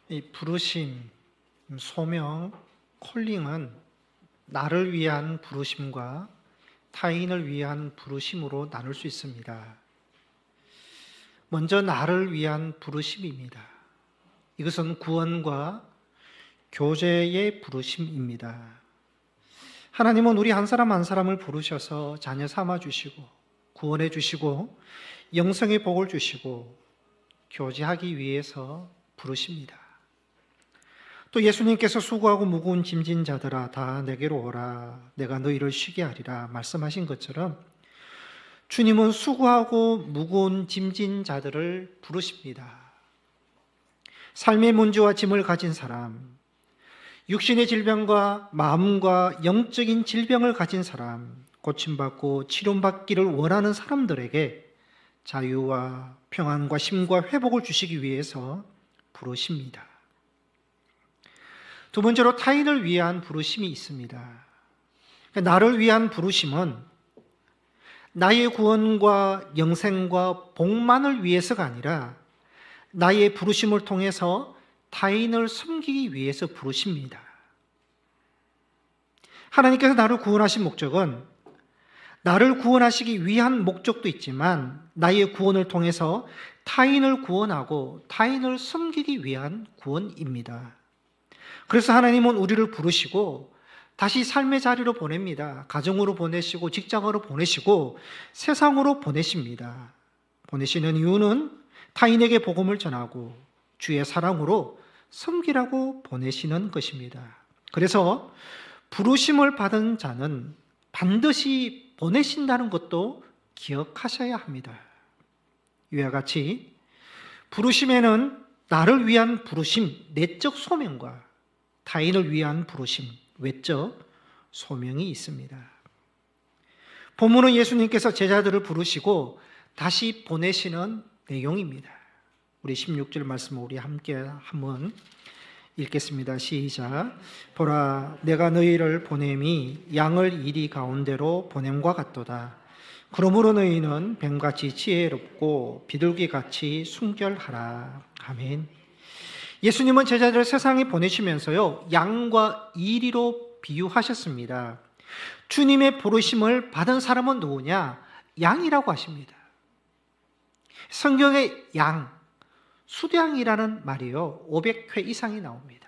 이 부르심, 소명, 콜링은 나를 위한 부르심과 타인을 위한 부르심으로 나눌 수 있습니다. 먼저 나를 위한 부르심입니다. 이것은 구원과 교제의 부르심입니다. 하나님은 우리 한 사람 한 사람을 부르셔서 자녀 삼아 주시고 구원해 주시고 영생의 복을 주시고 교제하기 위해서 부르십니다. 또 예수님께서 수고하고 무거운 짐진 자들아 다 내게로 오라 내가 너희를 쉬게 하리라 말씀하신 것처럼 주님은 수고하고 무거운 짐진 자들을 부르십니다. 삶의 문제와 짐을 가진 사람, 육신의 질병과 마음과 영적인 질병을 가진 사람, 고침받고 치료받기를 원하는 사람들에게 자유와 평안과 쉼과 회복을 주시기 위해서 부르십니다. 두 번째로 타인을 위한 부르심이 있습니다. 나를 위한 부르심은 나의 구원과 영생과 복만을 위해서가 아니라 나의 부르심을 통해서 타인을 섬기기 위해서 부르십니다. 하나님께서 나를 구원하신 목적은 나를 구원하시기 위한 목적도 있지만 나의 구원을 통해서 타인을 구원하고 타인을 섬기기 위한 구원입니다. 그래서 하나님은 우리를 부르시고 다시 삶의 자리로 보냅니다. 가정으로 보내시고 직장으로 보내시고 세상으로 보내십니다. 보내시는 이유는 타인에게 복음을 전하고 주의 사랑으로 섬기라고 보내시는 것입니다. 그래서 부르심을 받은 자는 반드시 보내신다는 것도 기억하셔야 합니다. 이와 같이 부르심에는 나를 위한 부르심, 내적 소명과 타인을 위한 부르심, 외적 소명이 있습니다. 본문은 예수님께서 제자들을 부르시고 다시 보내시는 내용입니다. 우리 16절 말씀을 우리 함께 한번 읽겠습니다. 시작. 보라, 내가 너희를 보냄이 양을 이리 가운데로 보냄과 같도다. 그러므로 너희는 뱀같이 지혜롭고 비둘기같이 순결하라. 아멘. 예수님은 제자들을 세상에 보내시면서요, 양과 이리로 비유하셨습니다. 주님의 부르심을 받은 사람은 누구냐? 양이라고 하십니다. 성경에 양, 수량이라는 말이요 500회 이상이 나옵니다.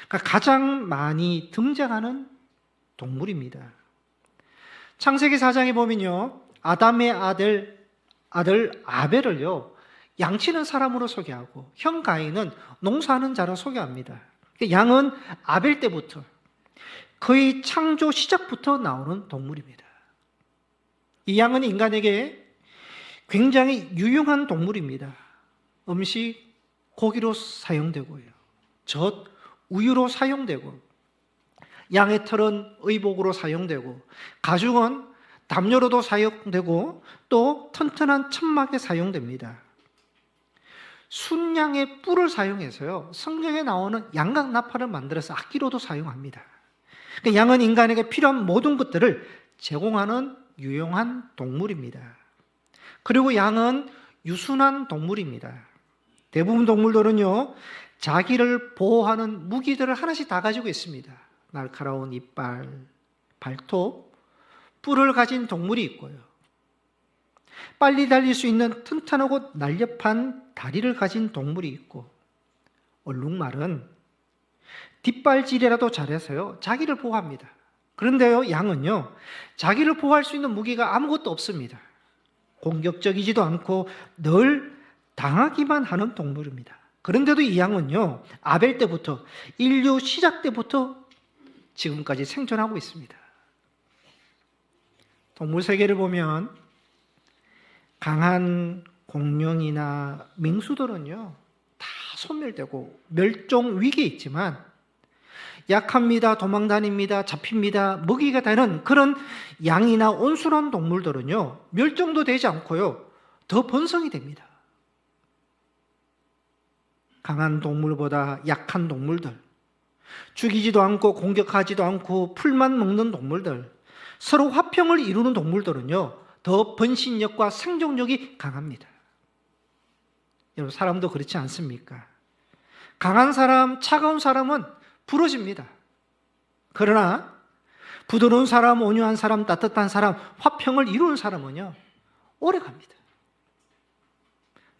그러니까 가장 많이 등장하는 동물입니다. 창세기 4장에 보면요, 아담의 아들 아벨을요 양치는 사람으로 소개하고 형 가인은 농사하는 자로 소개합니다. 양은 아벨 때부터 거의 창조 시작부터 나오는 동물입니다. 이 양은 인간에게 굉장히 유용한 동물입니다. 음식, 고기로 사용되고요. 젖, 우유로 사용되고, 양의 털은 의복으로 사용되고, 가죽은 담요로도 사용되고, 또 튼튼한 천막에 사용됩니다. 순양의 뿔을 사용해서요, 성경에 나오는 양각 나팔을 만들어서 악기로도 사용합니다. 그러니까 양은 인간에게 필요한 모든 것들을 제공하는 유용한 동물입니다. 그리고 양은 유순한 동물입니다. 대부분 동물들은요, 자기를 보호하는 무기들을 하나씩 다 가지고 있습니다. 날카로운 이빨, 발톱, 뿔을 가진 동물이 있고요. 빨리 달릴 수 있는 튼튼하고 날렵한 다리를 가진 동물이 있고, 얼룩말은 뒷발질이라도 잘해서요, 자기를 보호합니다. 그런데요, 양은요, 자기를 보호할 수 있는 무기가 아무것도 없습니다. 공격적이지도 않고 늘 당하기만 하는 동물입니다. 그런데도 이 양은요, 아벨 때부터, 인류 시작 때부터 지금까지 생존하고 있습니다. 동물 세계를 보면 강한 공룡이나 맹수들은요, 다 소멸되고 멸종 위기에 있지만 약합니다, 도망다닙니다, 잡힙니다, 먹이가 되는 그런 양이나 온순한 동물들은요, 멸종도 되지 않고요, 더 번성이 됩니다. 강한 동물보다 약한 동물들, 죽이지도 않고 공격하지도 않고 풀만 먹는 동물들, 서로 화평을 이루는 동물들은요, 더 번식력과 생존력이 강합니다. 여러분, 사람도 그렇지 않습니까? 강한 사람, 차가운 사람은 부러집니다. 그러나 부드러운 사람, 온유한 사람, 따뜻한 사람, 화평을 이루는 사람은요, 오래 갑니다.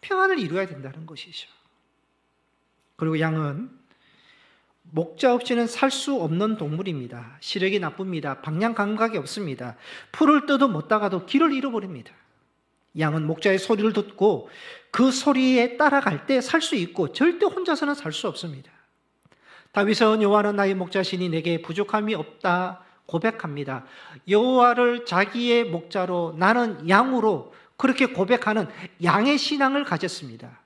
평안을 이루어야 된다는 것이죠. 그리고 양은 목자 없이는 살 수 없는 동물입니다. 시력이 나쁩니다. 방향 감각이 없습니다. 풀을 뜯어 먹다가도 길을 잃어버립니다. 양은 목자의 소리를 듣고 그 소리에 따라갈 때 살 수 있고 절대 혼자서는 살 수 없습니다. 다윗은 여호와는 나의 목자시니 내게 부족함이 없다 고백합니다. 여호와를 자기의 목자로 나는 양으로 그렇게 고백하는 양의 신앙을 가졌습니다.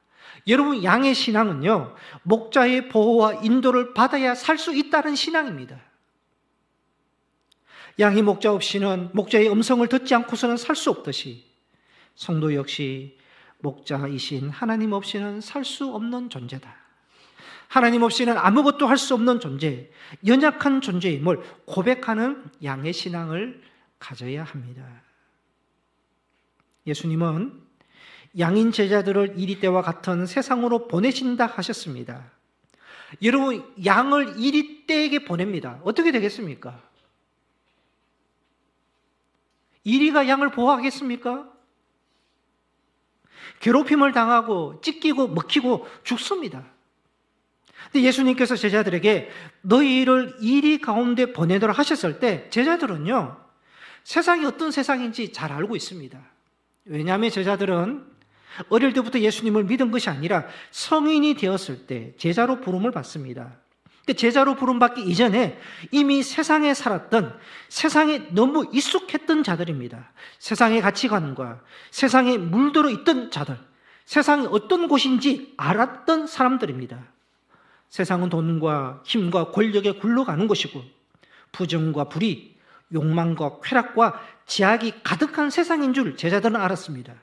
여러분, 양의 신앙은요, 목자의 보호와 인도를 받아야 살 수 있다는 신앙입니다. 양이 목자 없이는, 목자의 음성을 듣지 않고서는 살 수 없듯이 성도 역시 목자이신 하나님 없이는 살 수 없는 존재다. 하나님 없이는 아무것도 할 수 없는 존재, 연약한 존재임을 고백하는 양의 신앙을 가져야 합니다. 예수님은 양인 제자들을 이리 때와 같은 세상으로 보내신다 하셨습니다. 여러분, 양을 이리 때에게 보냅니다. 어떻게 되겠습니까? 이리가 양을 보호하겠습니까? 괴롭힘을 당하고 찢기고 먹히고 죽습니다. 근데 예수님께서 제자들에게 너희를 이리 가운데 보내도록 하셨을 때 제자들은요, 세상이 어떤 세상인지 잘 알고 있습니다. 왜냐하면 제자들은 어릴 때부터 예수님을 믿은 것이 아니라 성인이 되었을 때 제자로 부름을 받습니다. 제자로 부름받기 이전에 이미 세상에 살았던, 세상에 너무 익숙했던 자들입니다. 세상의 가치관과 세상에 물들어 있던 자들, 세상이 어떤 곳인지 알았던 사람들입니다. 세상은 돈과 힘과 권력에 굴러가는 것이고 부정과 불의, 욕망과 쾌락과 제약이 가득한 세상인 줄 제자들은 알았습니다.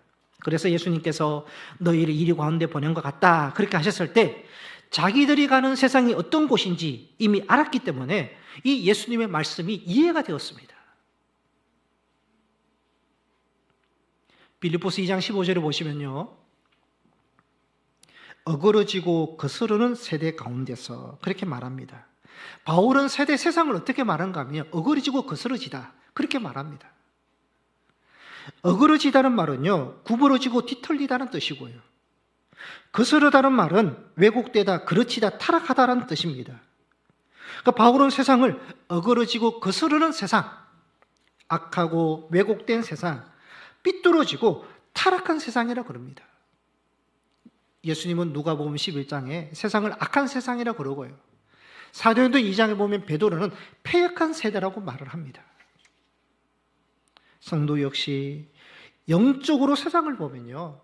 그래서 예수님께서 너희를 이리 가운데 보낸 것 같다 그렇게 하셨을 때 자기들이 가는 세상이 어떤 곳인지 이미 알았기 때문에 이 예수님의 말씀이 이해가 되었습니다. 빌립보서 2장 15절을 보시면요, 어그러지고 거스르는 세대 가운데서 그렇게 말합니다. 바울은 세상을 어떻게 말한가 하면 어그러지고 거스러지다 그렇게 말합니다. 어그러지다는 말은요, 구부러지고 뒤틀리다는 뜻이고요, 거스르다는 말은 왜곡되다, 그르치다, 타락하다라는 뜻입니다. 그러니까 바울은 세상을 어그러지고 거스르는 세상, 악하고 왜곡된 세상, 삐뚤어지고 타락한 세상이라 그럽니다. 예수님은 누가복음 11장에 세상을 악한 세상이라 그러고요, 사도행전 2장에 보면 베드로는 패역한 세대라고 말을 합니다. 성도 역시 영적으로 세상을 보면요,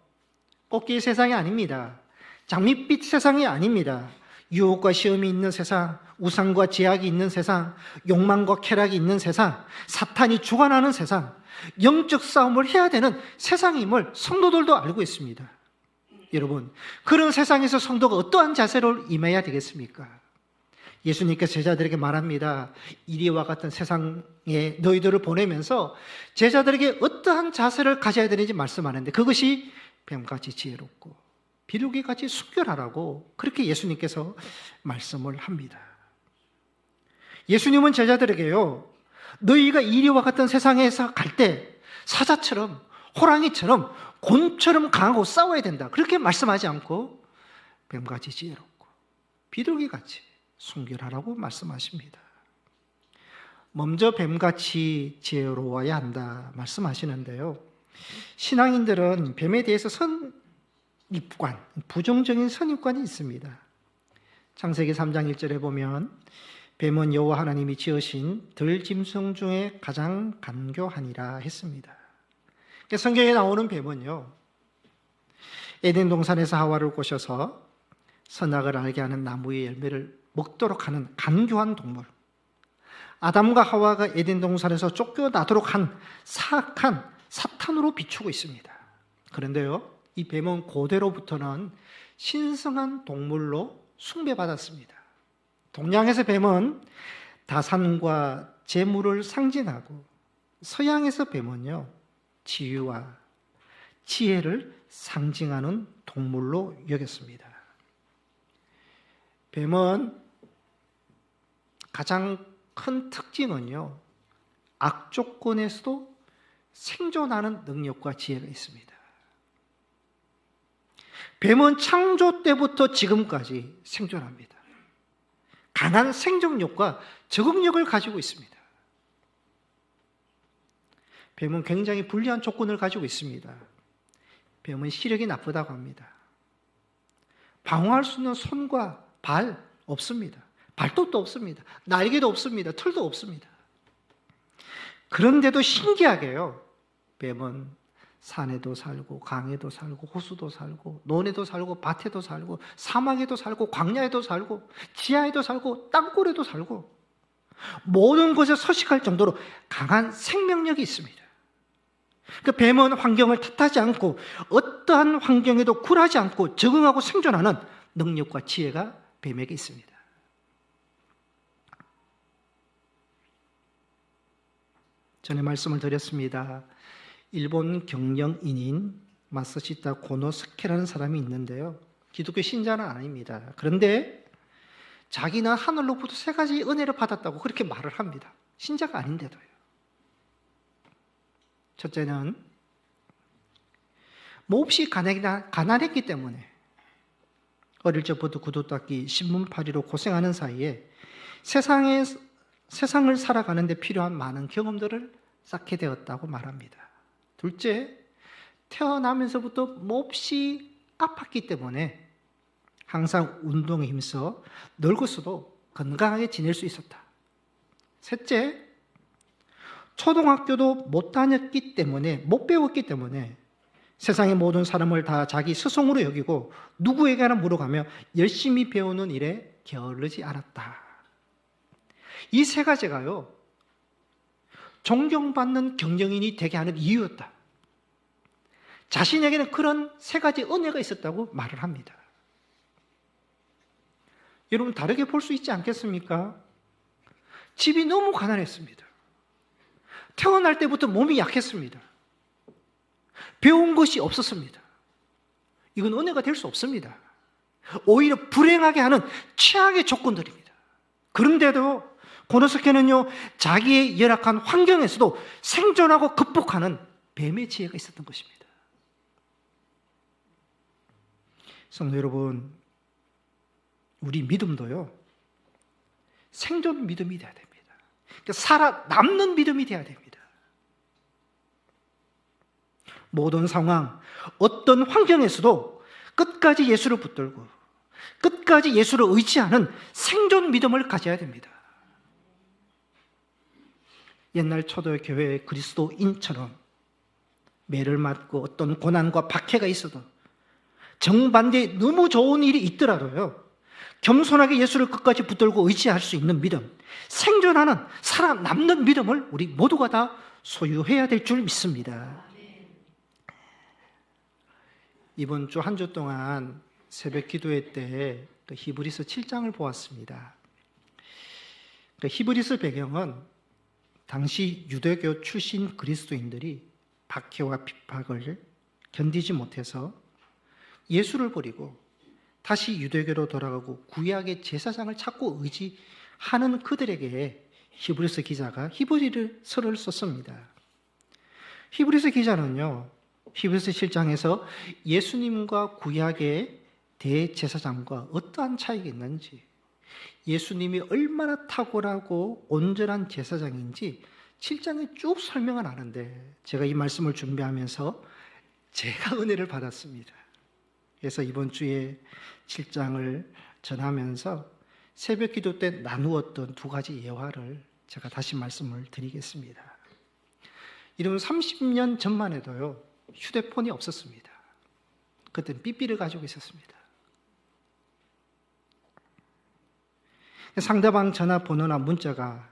꽃길 세상이 아닙니다. 장밋빛 세상이 아닙니다. 유혹과 시험이 있는 세상, 우상과 제약이 있는 세상, 욕망과 쾌락이 있는 세상, 사탄이 주관하는 세상, 영적 싸움을 해야 되는 세상임을 성도들도 알고 있습니다. 여러분, 그런 세상에서 성도가 어떠한 자세로 임해야 되겠습니까? 예수님께서 제자들에게 말합니다. 이리와 같은 세상에 너희들을 보내면서 제자들에게 어떠한 자세를 가져야 되는지 말씀하는데 그것이 뱀같이 지혜롭고 비둘기같이 순결하라고 그렇게 예수님께서 말씀을 합니다. 예수님은 제자들에게요, 너희가 이리와 같은 세상에서 갈 때 사자처럼, 호랑이처럼, 곤처럼 강하고 싸워야 된다 그렇게 말씀하지 않고 뱀같이 지혜롭고 비둘기같이 순결하라고 말씀하십니다. 먼저 뱀같이 지혜로워야 한다 말씀하시는데요, 신앙인들은 뱀에 대해서 선입관, 부정적인 선입관이 있습니다. 창세기 3장 1절에 보면 뱀은 여호와 하나님이 지으신 들짐승 중에 가장 간교하니라 했습니다. 성경에 나오는 뱀은요, 에덴 동산에서 하와를 꼬셔서 선악을 알게 하는 나무의 열매를 먹도록 하는 간교한 동물, 아담과 하와가 에덴 동산에서 쫓겨나도록 한 사악한 사탄으로 비추고 있습니다. 그런데요, 이 뱀은 고대로부터는 신성한 동물로 숭배받았습니다. 동양에서 뱀은 다산과 재물을 상징하고 서양에서 뱀은요, 지유와 지혜를 상징하는 동물로 여겼습니다. 뱀은 가장 큰 특징은요, 악조건에서도 생존하는 능력과 지혜가 있습니다. 뱀은 창조 때부터 지금까지 생존합니다. 강한 생존력과 적응력을 가지고 있습니다. 뱀은 굉장히 불리한 조건을 가지고 있습니다. 뱀은 시력이 나쁘다고 합니다. 방어할 수 있는 손과 발 없습니다. 발톱도 없습니다. 날개도 없습니다. 털도 없습니다. 그런데도 신기하게요, 뱀은 산에도 살고 강에도 살고 호수도 살고 논에도 살고 밭에도 살고 사막에도 살고 광야에도 살고 지하에도 살고 땅굴에도 살고 모든 곳에 서식할 정도로 강한 생명력이 있습니다. 그 뱀은 환경을 탓하지 않고 어떠한 환경에도 굴하지 않고 적응하고 생존하는 능력과 지혜가 뱀에게 있습니다. 전에 말씀을 드렸습니다. 일본 경영인인 마사시타 고노스케라는 사람이 있는데요, 기독교 신자는 아닙니다. 그런데 자기는 하늘로부터 3가지 은혜를 받았다고 그렇게 말을 합니다. 신자가 아닌데도요. 첫째는 몹시 가난했기 때문에 어릴 적부터 구두 닦기, 신문팔이로 고생하는 사이에 세상을 살아가는 데 필요한 많은 경험들을 쌓게 되었다고 말합니다. 둘째, 태어나면서부터 몹시 아팠기 때문에 항상 운동에 힘써 늙었어도 건강하게 지낼 수 있었다. 셋째, 초등학교도 못 다녔기 때문에, 못 배웠기 때문에 세상의 모든 사람을 다 자기 스승으로 여기고 누구에게나 물어가며 열심히 배우는 일에 게으르지 않았다. 이 3가지가요, 존경받는 경영인이 되게 하는 이유였다. 자신에게는 그런 3가지 은혜가 있었다고 말을 합니다. 여러분, 다르게 볼 수 있지 않겠습니까? 집이 너무 가난했습니다. 태어날 때부터 몸이 약했습니다. 배운 것이 없었습니다. 이건 은혜가 될 수 없습니다. 오히려 불행하게 하는 최악의 조건들입니다. 그런데도 고노스케는요, 자기의 열악한 환경에서도 생존하고 극복하는 뱀의 지혜가 있었던 것입니다. 성도 여러분, 우리 믿음도요, 생존 믿음이 되어야 됩니다. 살아남는 믿음이 되어야 됩니다. 모든 상황, 어떤 환경에서도 끝까지 예수를 붙들고 끝까지 예수를 의지하는 생존 믿음을 가져야 됩니다. 옛날 초대교회 그리스도인처럼 매를 맞고 어떤 고난과 박해가 있어도 정반대에 너무 좋은 일이 있더라도요, 겸손하게 예수를 끝까지 붙들고 의지할 수 있는 믿음, 생존하는, 살아남는 믿음을 우리 모두가 다 소유해야 될 줄 믿습니다. 이번 주 한 주 동안 새벽 기도회 때 히브리서 7장을 보았습니다. 히브리서 배경은 당시 유대교 출신 그리스도인들이 박해와 핍박을 견디지 못해서 예수를 버리고 다시 유대교로 돌아가고 구약의 제사장을 찾고 의지하는 그들에게 히브리서 기자가 히브리서를 썼습니다. 히브리서 기자는요, 히브리서 7장에서 예수님과 구약의 대제사장과 어떠한 차이가 있는지, 예수님이 얼마나 탁월하고 온전한 제사장인지 7장에 쭉 설명을 하는데, 제가 이 말씀을 준비하면서 제가 은혜를 받았습니다. 그래서 이번 주에 7장을 전하면서 새벽 기도 때 나누었던 2가지 예화를 제가 다시 말씀을 드리겠습니다. 이런 30년 전만 해도요, 휴대폰이 없었습니다. 그때는 삐삐를 가지고 있었습니다. 상대방 전화번호나 문자가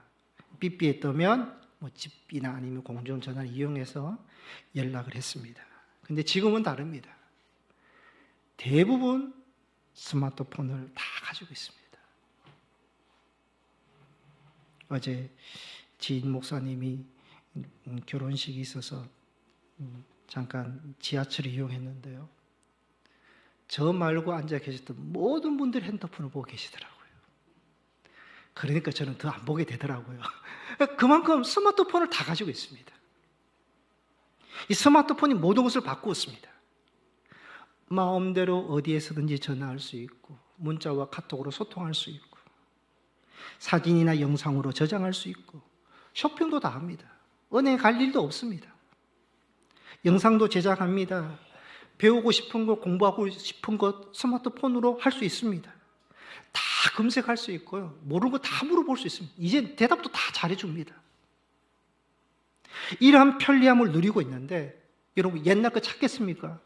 삐삐에 뜨면 집이나 아니면 공중전화를 이용해서 연락을 했습니다. 근데 지금은 다릅니다. 대부분 스마트폰을 다 가지고 있습니다. 어제 지인 목사님이 결혼식이 있어서 잠깐 지하철을 이용했는데요, 저 말고 앉아 계셨던 모든 분들이 핸드폰을 보고 계시더라고요. 그러니까 저는 더 안 보게 되더라고요. 그만큼 스마트폰을 다 가지고 있습니다. 이 스마트폰이 모든 것을 바꾸었습니다. 마음대로 어디에서든지 전화할 수 있고, 문자와 카톡으로 소통할 수 있고, 사진이나 영상으로 저장할 수 있고, 쇼핑도 다 합니다. 은행 갈 일도 없습니다. 영상도 제작합니다. 배우고 싶은 것, 공부하고 싶은 것 스마트폰으로 할 수 있습니다. 다 검색할 수 있고요. 모르는 거 다 물어볼 수 있습니다. 이제 대답도 다 잘해줍니다. 이러한 편리함을 누리고 있는데 여러분 옛날 거 찾겠습니까?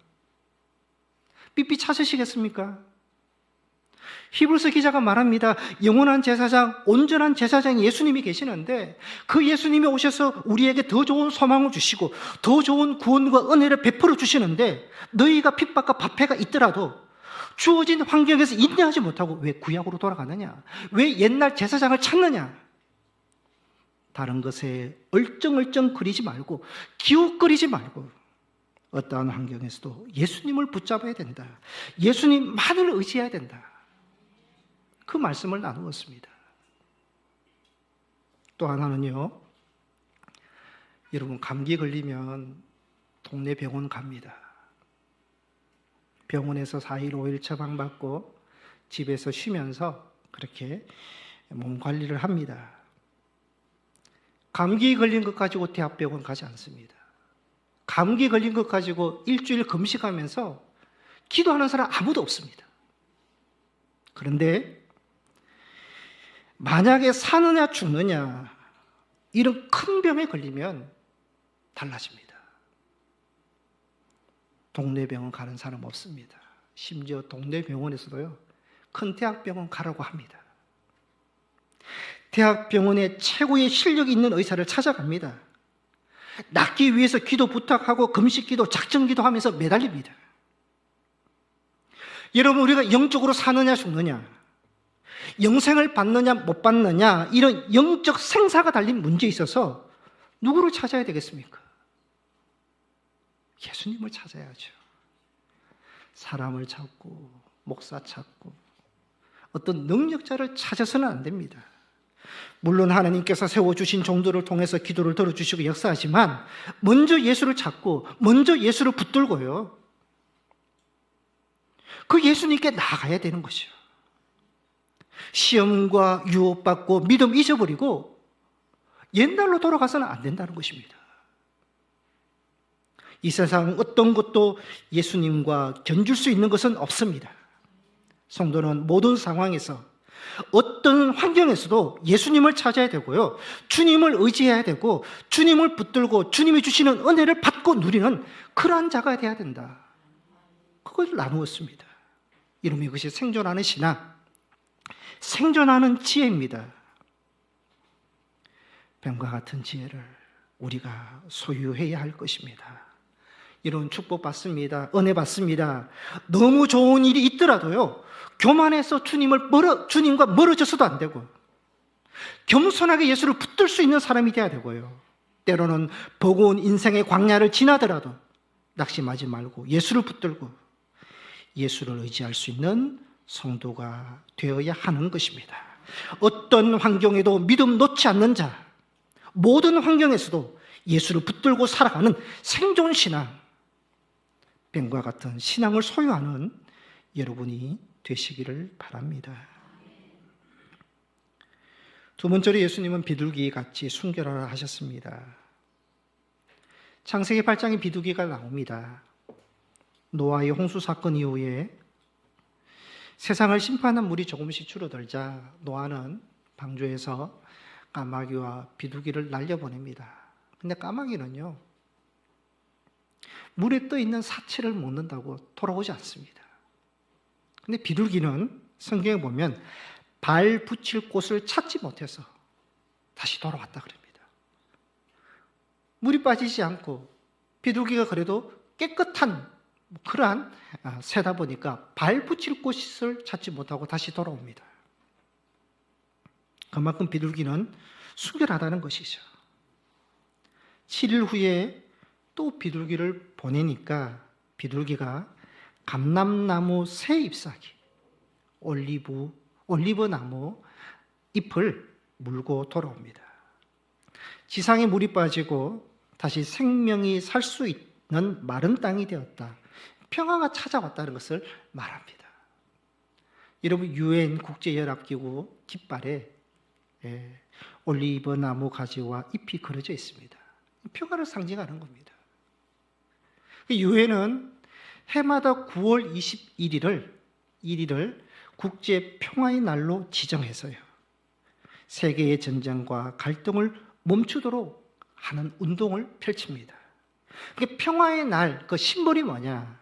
삐삐 찾으시겠습니까? 히브리서 기자가 말합니다. 영원한 제사장, 온전한 제사장이 예수님이 계시는데 그 예수님이 오셔서 우리에게 더 좋은 소망을 주시고 더 좋은 구원과 은혜를 베풀어 주시는데 너희가 핍박과 박해가 있더라도 주어진 환경에서 인내하지 못하고 왜 구약으로 돌아가느냐? 왜 옛날 제사장을 찾느냐? 다른 것에 얼쩡얼쩡거리지 말고 기웃거리지 말고 어떠한 환경에서도 예수님을 붙잡아야 된다. 예수님만을 의지해야 된다. 그 말씀을 나누었습니다. 또 하나는요, 여러분 감기 걸리면 동네 병원 갑니다. 병원에서 4일, 5일 처방받고 집에서 쉬면서 그렇게 몸 관리를 합니다. 감기 걸린 것 가지고 대학병원 가지 않습니다. 감기 걸린 것 가지고 일주일 금식하면서 기도하는 사람 아무도 없습니다. 그런데 만약에 사느냐 죽느냐 이런 큰 병에 걸리면 달라집니다. 동네 병원 가는 사람 없습니다. 심지어 동네 병원에서도요, 큰 대학병원 가라고 합니다. 대학병원에 최고의 실력이 있는 의사를 찾아갑니다. 낫기 위해서 기도 부탁하고 금식기도, 작정기도 하면서 매달립니다. 여러분 우리가 영적으로 사느냐 죽느냐, 영생을 받느냐 못 받느냐 이런 영적 생사가 달린 문제에 있어서 누구를 찾아야 되겠습니까? 예수님을 찾아야죠. 사람을 찾고 목사 찾고 어떤 능력자를 찾아서는 안 됩니다. 물론 하나님께서 세워주신 종들을 통해서 기도를 들어주시고 역사하지만 먼저 예수를 찾고 먼저 예수를 붙들고요, 그 예수님께 나아가야 되는 것이요. 시험과 유혹받고 믿음 잊어버리고 옛날로 돌아가서는 안 된다는 것입니다. 이 세상 어떤 것도 예수님과 견줄 수 있는 것은 없습니다. 성도는 모든 상황에서 어떤 환경에서도 예수님을 찾아야 되고요, 주님을 의지해야 되고 주님을 붙들고 주님이 주시는 은혜를 받고 누리는 그러한 자가 되어야 된다. 그걸 나누었습니다. 이름이 이것이 생존하는 신앙, 생존하는 지혜입니다. 뱀과 같은 지혜를 우리가 소유해야 할 것입니다. 이런 축복 받습니다. 은혜 받습니다. 너무 좋은 일이 있더라도요, 교만해서 주님과 멀어져서도 안 되고 겸손하게 예수를 붙들 수 있는 사람이 되어야 되고요, 때로는 버거운 인생의 광야를 지나더라도 낙심하지 말고 예수를 붙들고 예수를 의지할 수 있는 성도가 되어야 하는 것입니다. 어떤 환경에도 믿음 놓지 않는 자, 모든 환경에서도 예수를 붙들고 살아가는 생존 신앙, 뱀과 같은 신앙을 소유하는 여러분이 되시기를 바랍니다. 두 번째로 예수님은 비둘기같이 순결하라 하셨습니다. 창세기 8장에 비둘기가 나옵니다. 노아의 홍수 사건 이후에 세상을 심판한 물이 조금씩 줄어들자 노아는 방주에서 까마귀와 비둘기를 날려보냅니다. 근데 까마귀는요, 물에 떠 있는 사체를 먹는다고 돌아오지 않습니다. 근데 비둘기는 성경에 보면 발 붙일 곳을 찾지 못해서 다시 돌아왔다 그럽니다. 물이 빠지지 않고 비둘기가 그래도 깨끗한 그러한 새다 보니까 발 붙일 곳을 찾지 못하고 다시 돌아옵니다. 그만큼 비둘기는 순결하다는 것이죠. 7일 후에 또 비둘기를 보내니까 비둘기가 감람나무 새 잎사귀, 올리브나무 잎을 물고 돌아옵니다. 지상에 물이 빠지고 다시 생명이 살 수 있는 마른 땅이 되었다. 평화가 찾아왔다는 것을 말합니다. 여러분, 유엔 국제연합기구 깃발에 올리브 나무 가지와 잎이 그려져 있습니다. 평화를 상징하는 겁니다. 유엔은 해마다 9월 21일을 국제 평화의 날로 지정해서요, 세계의 전쟁과 갈등을 멈추도록 하는 운동을 펼칩니다. 평화의 날, 그 심벌이 뭐냐?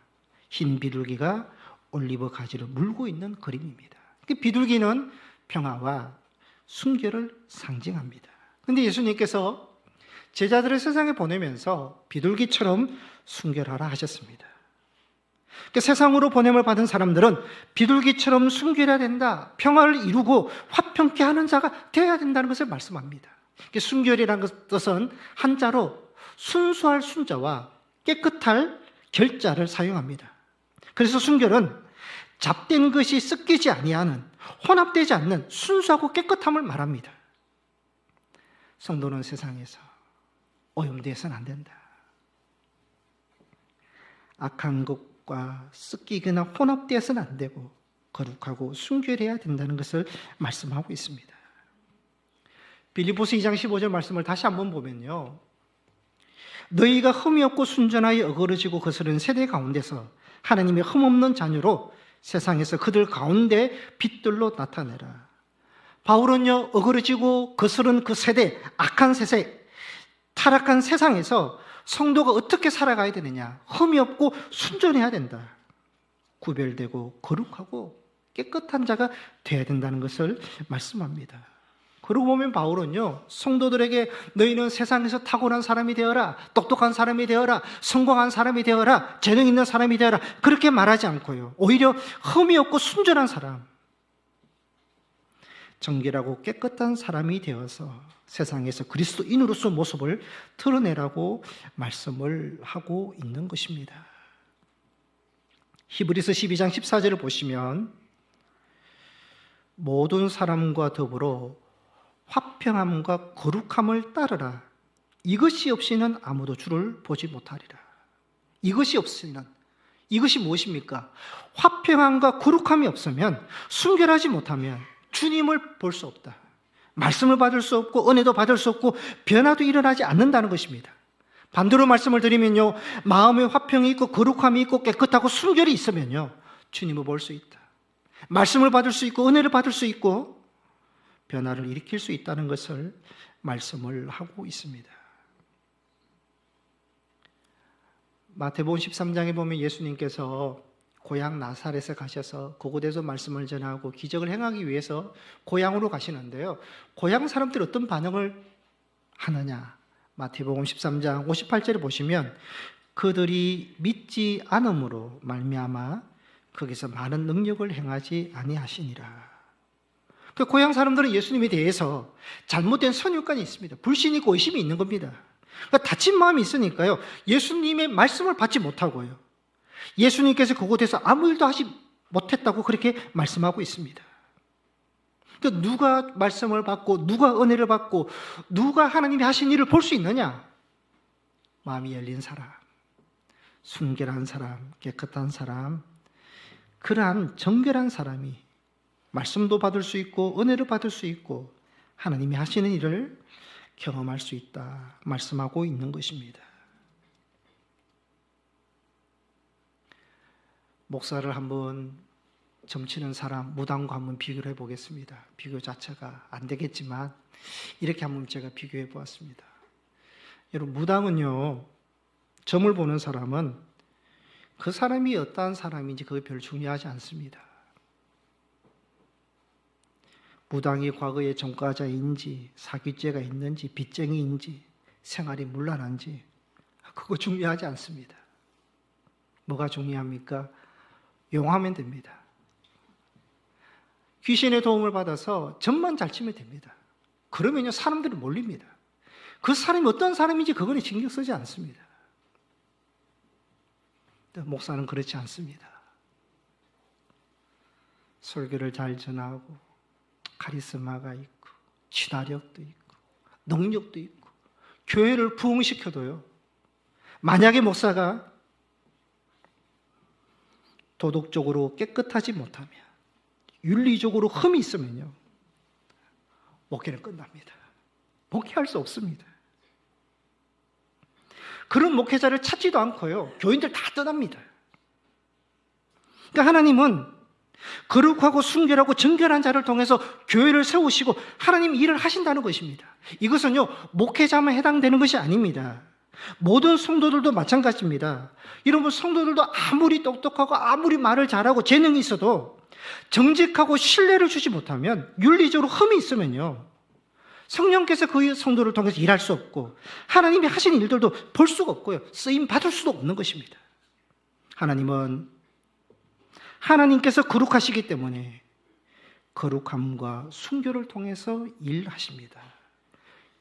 흰 비둘기가 올리브 가지를 물고 있는 그림입니다. 비둘기는 평화와 순결을 상징합니다. 그런데 예수님께서 제자들을 세상에 보내면서 비둘기처럼 순결하라 하셨습니다. 세상으로 보냄을 받은 사람들은 비둘기처럼 순결해야 된다, 평화를 이루고 화평케 하는 자가 되어야 된다는 것을 말씀합니다. 순결이라는 뜻은 한자로 순수할 순자와 깨끗할 결자를 사용합니다. 그래서 순결은 잡된 것이 섞이지 아니하는, 혼합되지 않는 순수하고 깨끗함을 말합니다. 성도는 세상에서 오염되어서는 안 된다. 악한 것과 섞이거나 혼합되어서는 안 되고 거룩하고 순결해야 된다는 것을 말씀하고 있습니다. 빌립보서 2장 15절 말씀을 다시 한번 보면요, 너희가 흠이 없고 순전하여 어그러지고 거스른 세대 가운데서 하나님의 흠없는 자녀로 세상에서 그들 가운데 빛들로 나타내라. 바울은요, 어그러지고 거스른 그 세대, 악한 세세, 타락한 세상에서 성도가 어떻게 살아가야 되느냐? 흠이 없고 순전해야 된다. 구별되고 거룩하고 깨끗한 자가 되어야 된다는 것을 말씀합니다. 그러고 보면 바울은요, 성도들에게 너희는 세상에서 탁월한 사람이 되어라, 똑똑한 사람이 되어라, 성공한 사람이 되어라, 재능 있는 사람이 되어라, 그렇게 말하지 않고요, 오히려 흠이 없고 순전한 사람, 정결하고 깨끗한 사람이 되어서 세상에서 그리스도인으로서 모습을 드러내라고 말씀을 하고 있는 것입니다. 히브리서 12장 14절을 보시면 모든 사람과 더불어 화평함과 거룩함을 따르라. 이것이 없이는 아무도 주를 보지 못하리라. 이것이 없으면, 이것이 무엇입니까? 화평함과 거룩함이 없으면, 순결하지 못하면 주님을 볼 수 없다. 말씀을 받을 수 없고 은혜도 받을 수 없고 변화도 일어나지 않는다는 것입니다. 반대로 말씀을 드리면요, 마음에 화평이 있고 거룩함이 있고 깨끗하고 순결이 있으면요, 주님을 볼 수 있다. 말씀을 받을 수 있고 은혜를 받을 수 있고 변화를 일으킬 수 있다는 것을 말씀을 하고 있습니다. 마태복음 13장에 보면 예수님께서 고향 나사렛에 가셔서 그곳에서 말씀을 전하고 기적을 행하기 위해서 고향으로 가시는데요, 고향 사람들이 어떤 반응을 하느냐? 마태복음 13장 58절에 보시면 그들이 믿지 않음으로 말미암아 거기서 많은 능력을 행하지 아니하시니라. 그 고향 사람들은 예수님에 대해서 잘못된 선입관이 있습니다. 불신이 있고 의심이 있는 겁니다. 그러니까 다친 마음이 있으니까요, 예수님의 말씀을 받지 못하고요, 예수님께서 그곳에서 아무 일도 하지 못했다고 그렇게 말씀하고 있습니다. 그러니까 누가 말씀을 받고 누가 은혜를 받고 누가 하나님이 하신 일을 볼 수 있느냐? 마음이 열린 사람, 순결한 사람, 깨끗한 사람, 그러한 정결한 사람이 말씀도 받을 수 있고 은혜를 받을 수 있고 하나님이 하시는 일을 경험할 수 있다 말씀하고 있는 것입니다. 목사를 한번 점치는 사람, 무당과 한번 비교를 해보겠습니다. 비교 자체가 안 되겠지만 이렇게 한번 제가 비교해 보았습니다. 여러분, 무당은요, 점을 보는 사람은 그 사람이 어떠한 사람인지 그게 별로 중요하지 않습니다. 무당이 과거에 전과자인지 사기죄가 있는지 빚쟁이인지 생활이 문란한지 그거 중요하지 않습니다. 뭐가 중요합니까? 용하면 됩니다. 귀신의 도움을 받아서 점만 잘 치면 됩니다. 그러면요, 사람들이 몰립니다. 그 사람이 어떤 사람인지 그거는 신경 쓰지 않습니다. 목사는 그렇지 않습니다. 설교를 잘 전하고 카리스마가 있고 친화력도 있고 능력도 있고 교회를 부흥시켜도요, 만약에 목사가 도덕적으로 깨끗하지 못하면, 윤리적으로 흠이 있으면요, 목회는 끝납니다. 목회할 수 없습니다. 그런 목회자를 찾지도 않고요, 교인들 다 떠납니다. 그러니까 하나님은 거룩하고 순결하고 정결한 자를 통해서 교회를 세우시고 하나님 일을 하신다는 것입니다. 이것은요, 목회자만 해당되는 것이 아닙니다. 모든 성도들도 마찬가지입니다. 여러분, 성도들도 아무리 똑똑하고 아무리 말을 잘하고 재능이 있어도 정직하고 신뢰를 주지 못하면, 윤리적으로 흠이 있으면요, 성령께서 그 성도를 통해서 일할 수 없고 하나님이 하시는 일들도 볼 수가 없고요, 쓰임 받을 수도 없는 것입니다. 하나님께서 거룩하시기 때문에 거룩함과 순결을 통해서 일하십니다.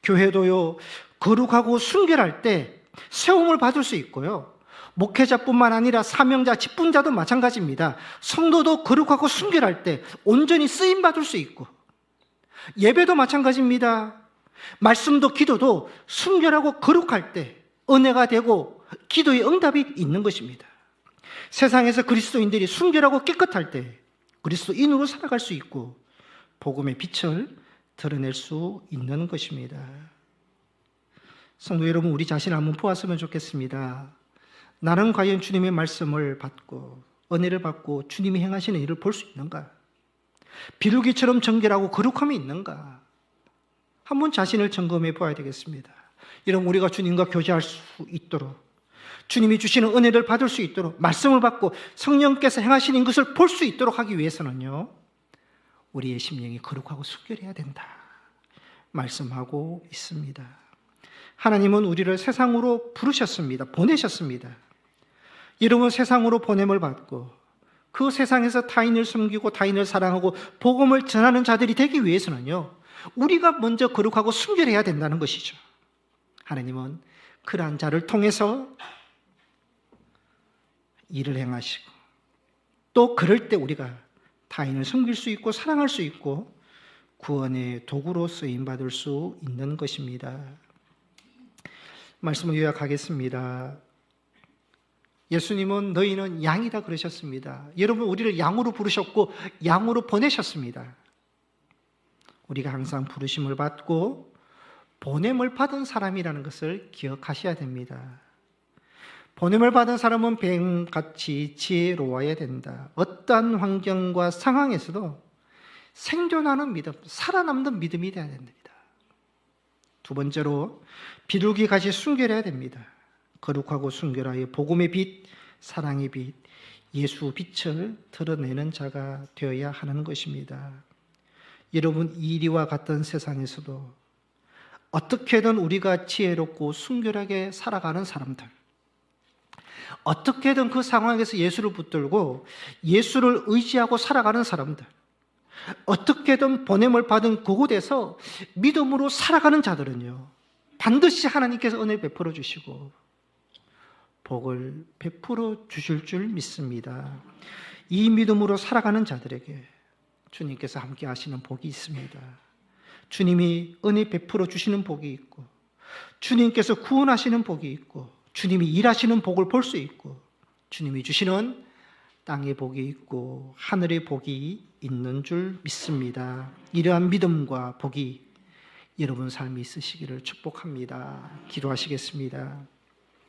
교회도요, 거룩하고 순결할 때 세움을 받을 수 있고요, 목회자뿐만 아니라 사명자, 직분자도 마찬가지입니다. 성도도 거룩하고 순결할 때 온전히 쓰임 받을 수 있고, 예배도 마찬가지입니다. 말씀도 기도도 순결하고 거룩할 때 은혜가 되고 기도의 응답이 있는 것입니다. 세상에서 그리스도인들이 순결하고 깨끗할 때 그리스도인으로 살아갈 수 있고 복음의 빛을 드러낼 수 있는 것입니다. 성도 여러분, 우리 자신을 한번 보았으면 좋겠습니다. 나는 과연 주님의 말씀을 받고 은혜를 받고 주님이 행하시는 일을 볼 수 있는가? 비둘기처럼 정결하고 거룩함이 있는가? 한번 자신을 점검해 보아야 되겠습니다. 여러분, 우리가 주님과 교제할 수 있도록, 주님이 주시는 은혜를 받을 수 있도록, 말씀을 받고 성령께서 행하시는 것을 볼 수 있도록 하기 위해서는요, 우리의 심령이 거룩하고 순결해야 된다 말씀하고 있습니다. 하나님은 우리를 세상으로 부르셨습니다. 보내셨습니다. 여러분, 세상으로 보냄을 받고 그 세상에서 타인을 섬기고 타인을 사랑하고 복음을 전하는 자들이 되기 위해서는요, 우리가 먼저 거룩하고 순결해야 된다는 것이죠. 하나님은 그러한 자를 통해서 일을 행하시고, 또 그럴 때 우리가 타인을 섬길 수 있고 사랑할 수 있고 구원의 도구로 쓰임받을 수 있는 것입니다. 말씀을 요약하겠습니다. 예수님은 너희는 양이다 그러셨습니다. 여러분, 우리를 양으로 부르셨고 양으로 보내셨습니다. 우리가 항상 부르심을 받고 보냄을 받은 사람이라는 것을 기억하셔야 됩니다. 보냄을 받은 사람은 뱀같이 지혜로워야 된다. 어떠한 환경과 상황에서도 생존하는 믿음, 살아남는 믿음이 되어야 됩니다. 두 번째로, 비둘기같이 순결해야 됩니다. 거룩하고 순결하여 복음의 빛, 사랑의 빛, 예수 빛을 드러내는 자가 되어야 하는 것입니다. 여러분, 이리와 같은 세상에서도 어떻게든 우리가 지혜롭고 순결하게 살아가는 사람들, 어떻게든 그 상황에서 예수를 붙들고 예수를 의지하고 살아가는 사람들, 어떻게든 보냄을 받은 그곳에서 믿음으로 살아가는 자들은요, 반드시 하나님께서 은혜 베풀어 주시고 복을 베풀어 주실 줄 믿습니다. 이 믿음으로 살아가는 자들에게 주님께서 함께 하시는 복이 있습니다. 주님이 은혜 베풀어 주시는 복이 있고, 주님께서 구원하시는 복이 있고, 주님이 일하시는 복을 볼 수 있고, 주님이 주시는 땅의 복이 있고 하늘의 복이 있는 줄 믿습니다. 이러한 믿음과 복이 여러분 삶에 있으시기를 축복합니다. 기도하시겠습니다.